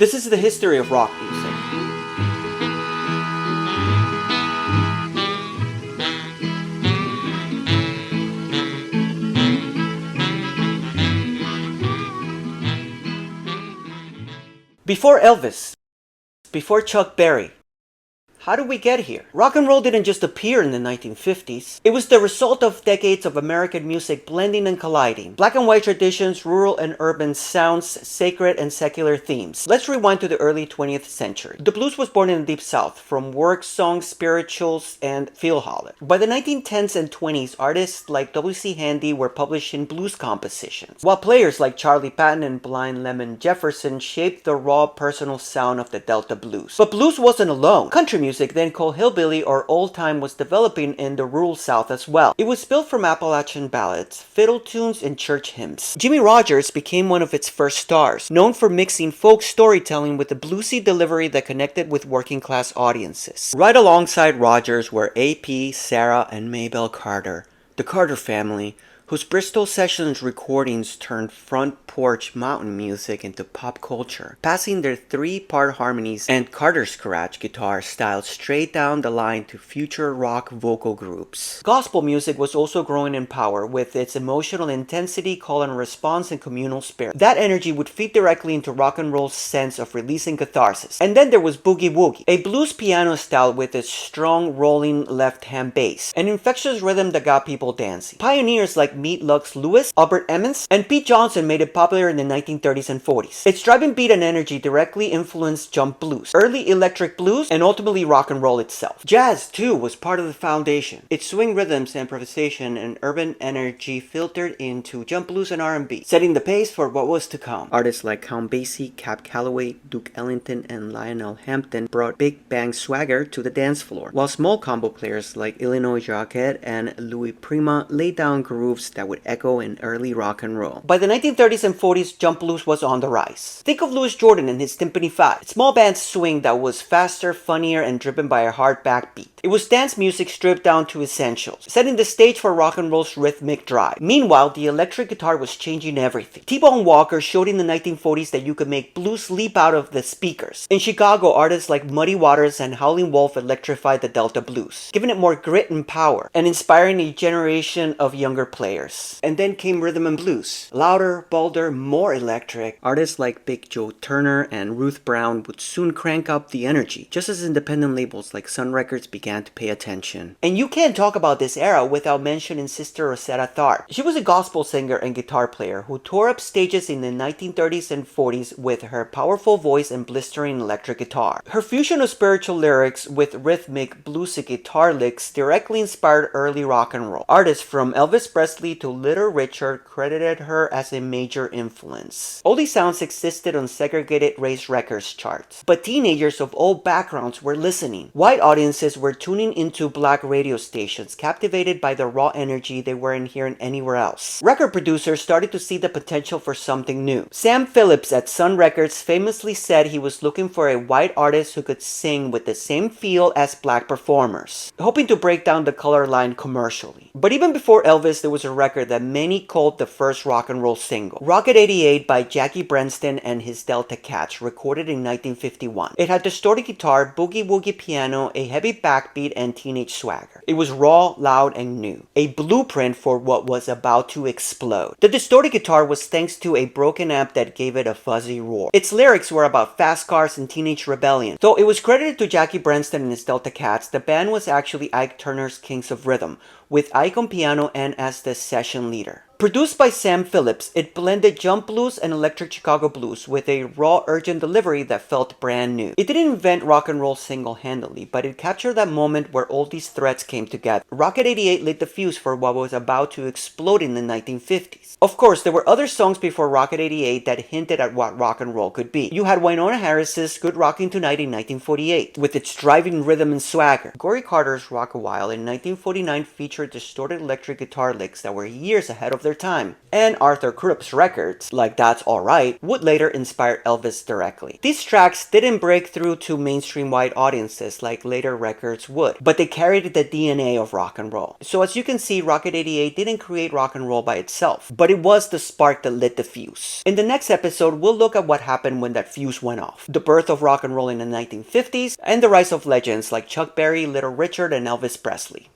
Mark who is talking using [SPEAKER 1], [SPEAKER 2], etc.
[SPEAKER 1] This is the history of rock music. Before Elvis, before Chuck Berry, how did we get here? Rock and roll didn't just appear in the 1950s. It was the result of decades of American music blending and colliding. Black and white traditions, rural and urban sounds, sacred and secular themes. Let's rewind to the early 20th century. The blues was born in the Deep South from work songs, spirituals, and feel holler. By the 1910s and 20s, artists like W.C. Handy were publishing blues compositions, while players like Charlie Patton and Blind Lemon Jefferson shaped the raw personal sound of the Delta blues. But blues wasn't alone. Country music, then called hillbilly or old time, was developing in the rural South as well. It was built from Appalachian ballads, fiddle tunes, and church hymns. Jimmie Rodgers became one of its first stars, known for mixing folk storytelling with a bluesy delivery that connected with working class audiences. Right alongside Rodgers were A.P., Sarah, and Maybelle Carter, the Carter family, whose Bristol Sessions recordings turned front porch mountain music into pop culture, passing their three-part harmonies and Carter scratch guitar style straight down the line to future rock vocal groups. Gospel music was also growing in power, with its emotional intensity, call and response, and communal spirit. That energy would feed directly into rock and roll's sense of releasing catharsis. And then there was Boogie Woogie, a blues piano style with its strong rolling left-hand bass, an infectious rhythm that got people dancing. Pioneers like Meat Lux Lewis, Albert Emmons, and Pete Johnson made it popular in the 1930s and 40s. Its driving beat and energy directly influenced jump blues, early electric blues, and ultimately rock and roll itself. Jazz, too, was part of the foundation. Its swing rhythms, improvisation, and urban energy filtered into jump blues and R&B, setting the pace for what was to come. Artists like Count Basie, Cab Calloway, Duke Ellington, and Lionel Hampton brought big bang swagger to the dance floor, while small combo players like Illinois Jacquet and Louis Prima laid down grooves that would echo in early rock and roll. By the 1930s and 40s, jump blues was on the rise. Think of Louis Jordan and his Timpani 5, small band swing that was faster, funnier, and driven by a hard backbeat. It was dance music stripped down to essentials, setting the stage for rock and roll's rhythmic drive. Meanwhile, the electric guitar was changing everything. T-Bone Walker showed in the 1940s that you could make blues leap out of the speakers. In Chicago, artists like Muddy Waters and Howlin' Wolf electrified the Delta blues, giving it more grit and power, and inspiring a generation of younger players. And then came rhythm and blues. Louder, bolder, more electric. Artists like Big Joe Turner and Ruth Brown would soon crank up the energy, just as independent labels like Sun Records began to pay attention. And you can't talk about this era without mentioning Sister Rosetta Tharpe. She was a gospel singer and guitar player who tore up stages in the 1930s and 40s with her powerful voice and blistering electric guitar. Her fusion of spiritual lyrics with rhythmic, bluesy guitar licks directly inspired early rock and roll. Artists from Elvis Presley to Little Richard credited her as a major influence. Oldie sounds existed on segregated race records charts, but teenagers of all backgrounds were listening. White audiences were tuning into black radio stations, captivated by the raw energy they weren't hearing anywhere else. Record producers started to see the potential for something new. Sam Phillips at Sun Records famously said he was looking for a white artist who could sing with the same feel as black performers, hoping to break down the color line commercially. But even before Elvis, there was a record that many called the first rock and roll single, Rocket 88 by Jackie Brenston and his Delta Cats, recorded in 1951. It had distorted guitar, boogie woogie piano, a heavy backbeat, and teenage swagger. It was raw, loud, and new, a blueprint for what was about to explode. The distorted guitar was thanks to a broken amp that gave it a fuzzy roar. Its lyrics were about fast cars and teenage rebellion. Though it was credited to Jackie Brenston and his Delta Cats, the band was actually Ike Turner's Kings of Rhythm, with Ike on piano and as the session leader. Produced by Sam Phillips, it blended jump blues and electric Chicago blues with a raw, urgent delivery that felt brand new. It didn't invent rock and roll single-handedly, but it captured that moment where all these threads came together. Rocket 88 lit the fuse for what was about to explode in the 1950s. Of course, there were other songs before Rocket 88 that hinted at what rock and roll could be. You had Wynonna Harris's Good Rockin' Tonight in 1948, with its driving rhythm and swagger. Gory Carter's Rock a While in 1949 featured captured distorted electric guitar licks that were years ahead of their time. And Arthur Krupp's records, like That's Alright, would later inspire Elvis directly. These tracks didn't break through to mainstream wide audiences like later records would, but they carried the DNA of rock and roll. So as you can see, Rocket 88 didn't create rock and roll by itself, but it was the spark that lit the fuse. In the next episode, we'll look at what happened when that fuse went off, the birth of rock and roll in the 1950s, and the rise of legends like Chuck Berry, Little Richard, and Elvis Presley.